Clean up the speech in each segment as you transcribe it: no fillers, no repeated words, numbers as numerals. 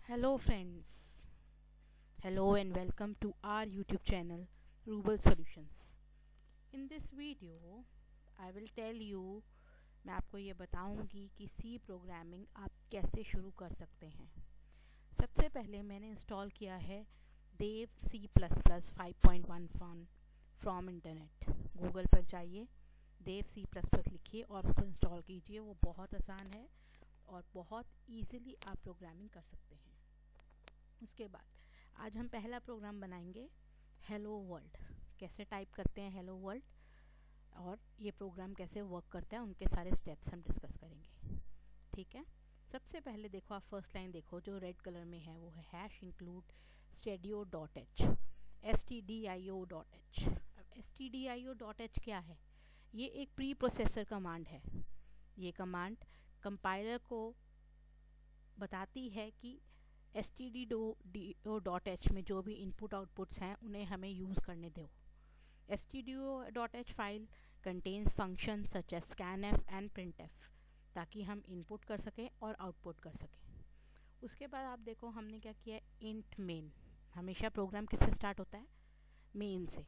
Hello friends, hello and welcome to our YouTube channel Ruble Solutions. In this video, I will tell you मैं आपको ये बताऊंगी कि सी programming आप कैसे शुरू कर सकते हैं। सबसे पहले मैंने इंस्टॉल किया है देव C++ 5.11 फ्रॉम इंटरनेट। गूगल पर जाइए, देव C++ लिखिए और उसको इंस्टॉल कीजिए। वो बहुत आसान है और बहुत ईजिली आप प्रोग्रामिंग कर सकते हैं। उसके बाद आज हम पहला प्रोग्राम बनाएंगे हेलो वर्ल्ड। कैसे टाइप करते हैं हेलो वर्ल्ड और ये प्रोग्राम कैसे वर्क करता है, उनके सारे स्टेप्स हम डिस्कस करेंगे। ठीक है, सबसे पहले देखो, आप फर्स्ट लाइन देखो जो रेड कलर में है, वो है हैश इंक्लूड stdio.h stdio.h। अब stdio.h क्या है? ये एक प्री प्रोसेसर कमांड है। ये कमांड कंपाइलर को बताती है कि stdio.h में जो भी इनपुट आउटपुट्स हैं उन्हें हमें यूज़ करने दो। stdio.h file contains function such as scanf and printf, ताकि हम इनपुट कर सकें और आउटपुट कर सकें। उसके बाद आप देखो हमने क्या किया, इंट मेन। हमेशा प्रोग्राम किससे स्टार्ट होता है? मेन से।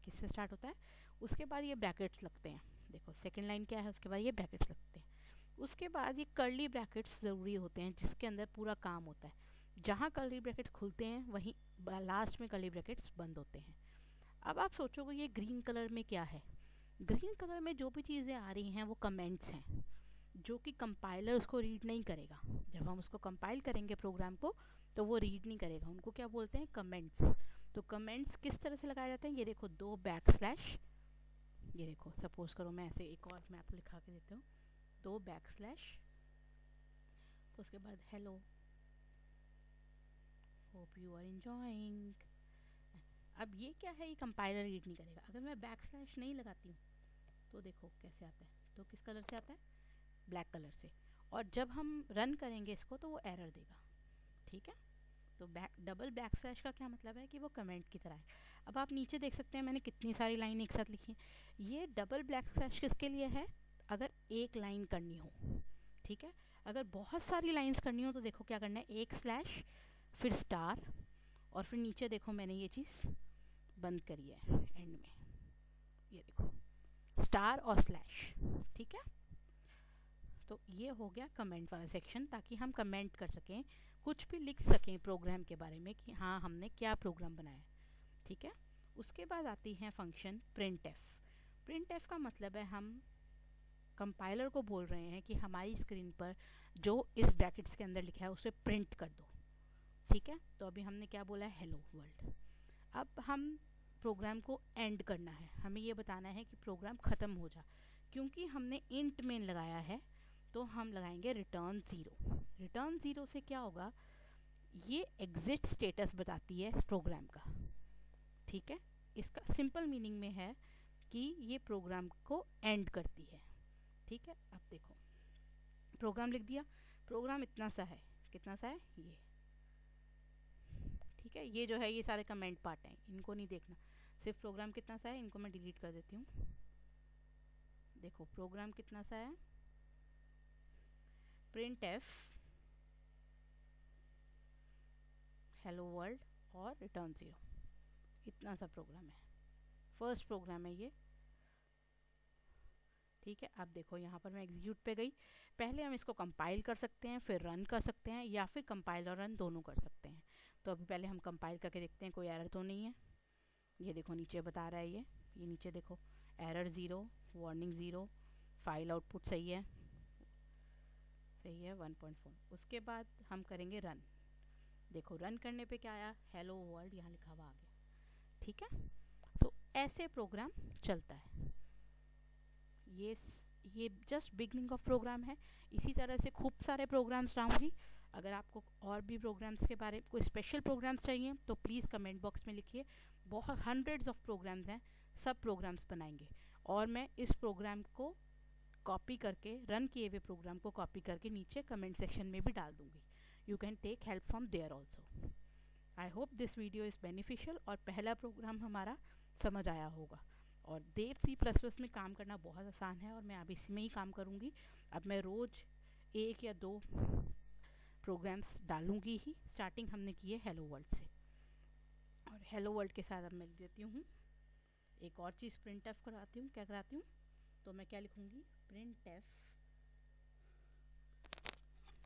किससे स्टार्ट होता है? उसके बाद ये ब्रैकेट्स लगते हैं। देखो सेकेंड लाइन क्या है, उसके बाद ये ब्रैकेट्स लगते हैं। उसके बाद ये कर्ली ब्रैकेट्स ज़रूरी होते हैं जिसके अंदर पूरा काम होता है। जहाँ कर्ली ब्रैकेट्स खुलते हैं वहीं लास्ट में कर्ली ब्रैकेट्स बंद होते हैं। अब आप सोचोगे ये ग्रीन कलर में क्या है? ग्रीन कलर में जो भी चीज़ें आ रही हैं वो कमेंट्स हैं, जो कि कंपाइलर उसको रीड नहीं करेगा। जब हम उसको कंपाइल करेंगे प्रोग्राम को तो वो रीड नहीं करेगा। उनको क्या बोलते हैं? कमेंट्स। तो कमेंट्स किस तरह से लगाए जाते हैं? ये देखो, 2 बैकस्लैश। ये देखो, सपोज करो मैं ऐसे एक और मैं आपको लिखा के देती हूँ, 2 बैकस्लैश, उसके बाद hello, hope you are enjoying. अब ये क्या है? ये कंपाइलर रीड नहीं करेगा। अगर मैं बैकस्लैश नहीं लगाती हूँ तो देखो कैसे आता है। तो किस कलर से आता है? ब्लैक कलर से। और जब हम रन करेंगे इसको तो वो एरर देगा। ठीक है, तो डबल बैकस्लैश का क्या मतलब है कि वो कमेंट की तरह है। अब आप नीचे देख सकते हैं मैंने कितनी सारी लाइन एक साथ लिखी है। ये डबल बैकस्लैश किसके लिए है? अगर एक लाइन करनी हो। ठीक है, अगर बहुत सारी लाइंस करनी हो तो देखो क्या करना है, एक स्लैश फिर स्टार और फिर नीचे देखो मैंने ये चीज़ बंद करी है एंड में। ये देखो, स्टार और स्लैश। ठीक है, तो ये हो गया कमेंट वाला सेक्शन, ताकि हम कमेंट कर सकें, कुछ भी लिख सकें प्रोग्राम के बारे में कि हाँ हमने क्या प्रोग्राम बनाया। ठीक है, उसके बाद आती है फंक्शन printf। printf का मतलब है हम कंपाइलर को बोल रहे हैं कि हमारी स्क्रीन पर जो इस ब्रैकेट्स के अंदर लिखा है उसे प्रिंट कर दो। ठीक है, तो अभी हमने क्या बोला है? Hello world. अब हम प्रोग्राम को एंड करना है, हमें ये बताना है कि प्रोग्राम ख़त्म हो जा। क्योंकि हमने इंट मेन लगाया है तो हम लगाएंगे रिटर्न ज़ीरो। रिटर्न ज़ीरो से क्या होगा? ये एग्जिट स्टेटस बताती है प्रोग्राम का। ठीक है, इसका सिंपल मीनिंग में है कि ये प्रोग्राम को एंड करती है। ठीक है, अब देखो प्रोग्राम लिख दिया। प्रोग्राम इतना सा है, कितना सा है ये। ठीक है, ये जो है ये सारे कमेंट पार्ट हैं, इनको नहीं देखना। सिर्फ प्रोग्राम कितना सा है, इनको मैं डिलीट कर देती हूँ। देखो प्रोग्राम कितना सा है, printf हेलो वर्ल्ड और रिटर्न ज़ीरो, इतना सा प्रोग्राम है। फर्स्ट प्रोग्राम है ये। ठीक है, अब देखो यहाँ पर मैं एग्जीक्यूट पे गई। पहले हम इसको कंपाइल कर सकते हैं, फिर रन कर सकते हैं, या फिर कंपाइल और रन दोनों कर सकते हैं। तो अभी पहले हम कंपाइल करके देखते हैं कोई एरर तो नहीं है। ये देखो नीचे बता रहा है ये नीचे देखो, error zero, warning zero, file output सही है, सही है 1.4। उसके बाद हम करेंगे रन। देखो रन करने पे क्या आया? हेलो वर्ल्ड यहाँ लिखा हुआ आ गया। ठीक है, तो ऐसे प्रोग्राम चलता है। ये जस्ट बिगनिंग ऑफ प्रोग्राम है। इसी तरह से खूब सारे प्रोग्राम्स लाऊंगी। अगर आपको और भी प्रोग्राम्स के बारे में कोई स्पेशल प्रोग्राम्स चाहिए तो प्लीज़ कमेंट बॉक्स में लिखिए। बहुत हंड्रेड्स ऑफ प्रोग्राम्स हैं, सब प्रोग्राम्स बनाएंगे। और मैं इस प्रोग्राम को कॉपी करके, रन किए हुए प्रोग्राम को कॉपी करके नीचे कमेंट सेक्शन में भी डाल दूंगी। You can take help from there also. I hope this video is beneficial और पहला प्रोग्राम हमारा समझ आया होगा। और देव C++ में काम करना बहुत आसान है और मैं अब इसी में ही काम करूँगी। अब मैं रोज़ एक या दो प्रोग्राम्स डालूंगी ही। स्टार्टिंग हमने की है हेलो वर्ल्ड से, और हेलो वर्ल्ड के साथ अब मैं लिख देती हूँ एक और चीज़, प्रिंट एफ कराती हूँ। क्या कराती हूँ? तो मैं क्या लिखूँगी, प्रिंट एफ।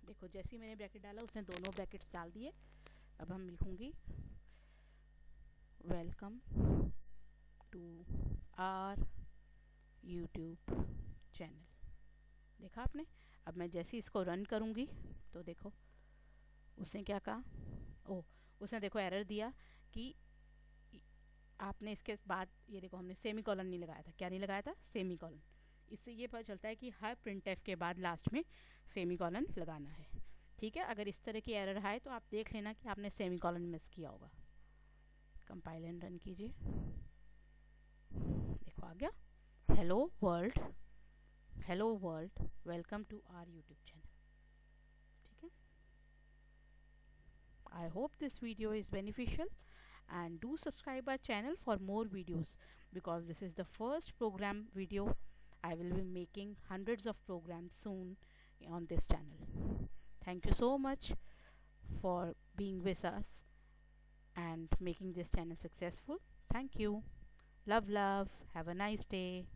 देखो जैसे ही मैंने ब्रैकेट डाला उसने दोनों ब्रैकेट्स डाल दिए। अब हम लिखूँगी welcome to our YouTube channel. देखा आपने? अब मैं जैसे ही इसको रन करूँगी तो देखो उसने क्या कहा, ओ उसने देखो एरर दिया कि आपने इसके बाद, ये देखो हमने सेमी कॉलन नहीं लगाया था। क्या नहीं लगाया था? Semi colon. इससे ये पता चलता है कि हर प्रिंट एफ के बाद लास्ट में सेमी कॉलन लगाना है। ठीक है, अगर इस तरह की एरर आए तो आप देख लेना कि आपने सेमी कॉलन मिस किया होगा। कंपाइल एंड रन कीजिए, देखो आ गया hello world, hello world welcome to our YouTube channel. ठीक है, I hope this video is beneficial and do subscribe our channel for more videos, because this is the first program video. I will be making hundreds of programs soon on this channel. Thank you so much for being with us and making this channel successful. Thank you. Love, love. Have a nice day.